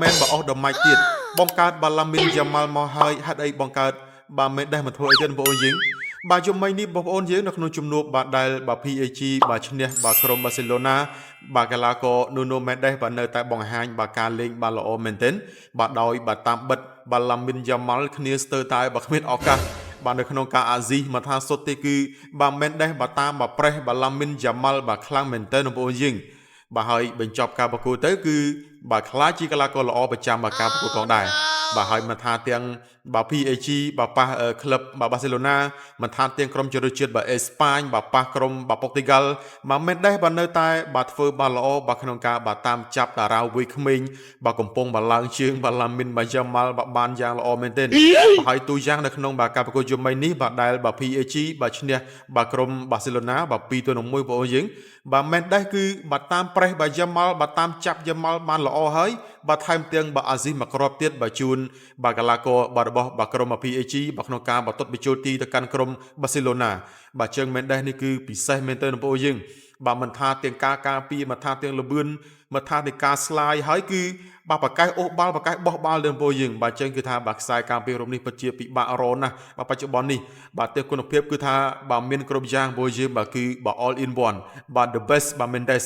មែនបើអស់ដល់ម៉ាច់ទៀតបង្កើតបាឡាមីនយ៉ាម៉ាល់មកហើយហាត់អីបង្កើតបាទមែនដែរមកធ្វើអីទៀតបងប្អូនយើងបាទយប់មិញនេះបងប្អូនយើងនៅក្នុងជំនួបបាទដែលបាទ PAG បាទឈ្នះបាទក្រុមបាសេឡូណាបាទកាឡាកូនូណូមែនដែរបាទនៅតែបង្ហាញបាទការលេងបាទល្អមែនទែនបាទដោយបាទតាមបិទបាឡាមីនយ៉ាម៉ាល់គ្នាស្ទើរតែបាទគ្មានឱកាសបាទនៅក្នុងការអាស៊ីមកថាសុទ្ធទេគឺបាទមែនដែរបាទតាមបាទប្រេះបាឡាមីនយ៉ាម៉ាល់បាទខ្លាំងមែនទែនបងប្អូនយើងបាទហើយបញ្ចប់ការប្រកួតទៅគឺបាទខ្លាចជាកីឡាករល្អប្រចាំបាទការប្រកួតផងដែរបាទហើយមិនថាទាំងបាទ PAG បាទប៉ះក្លឹបបាទបាសេឡូណាមិនថាទាំងក្រុមជម្រើសជាតិបាទអេស្ប៉ាញបាទប៉ះក្រុមបាទប៉ុកទីហ្គាល់បាទមែនដែរបាទនៅតែបាទធ្វើបាទល្អបាទក្នុងការបាទតាមចាប់តារាវវ័យក្មេងបាទកំពុងបាទឡើងជើងបាទឡាមីនបាទយ៉ាម៉ាល់បាទបានយ៉ាងល្អមែនទែនបាទហើយទូយ៉ាងនៅក្នុងបាទការប្រកួតយប់មិញនេះបាទដែលបាទ PAG បាទឈ្នះបាទក្រុមបាសេឡូណាបាទ2-1បងប្អូនយើងបាទមែនដែរគឺបាទតាមប្រេះបាទយ៉ាម៉ាល់បាទតាមចាប់យ៉ាម៉ាល់បានល្អហើយបាទថែមទាំងបាទអាស៊ីមកគ្រាប់ទៀតបាទជូនបាទកីឡាករបាទរបស់បាទក្រុម PAG បាទក្នុងការបាទទត់បញ្ចូលទីទៅកាន់ក្រុមបាសេឡូណាបាទជើងមែនដែរនេះគឺពិសេសមែនទែនបងប្អូនយើងបាទមិនថាទាំងការការពារមិនថាទាំងលបឿនមិនថាទាំងការស្លាយហើយគឺបាទប្រកែកអូសបាល់ប្រកែកបោះបាល់ទៅបងប្អូនយើងបាទជើងគឺថាបាទខ្សែការពាររំនេះពិតជាពិបាករកណាស់បាទបច្ចុប្បន្ននេះបាទទេគុណភាពគឺថាបាទមានគ្រប់យ៉ាងបងប្អូនយើងបាទគឺបាទ all in one បាទ the best បាទ Mendes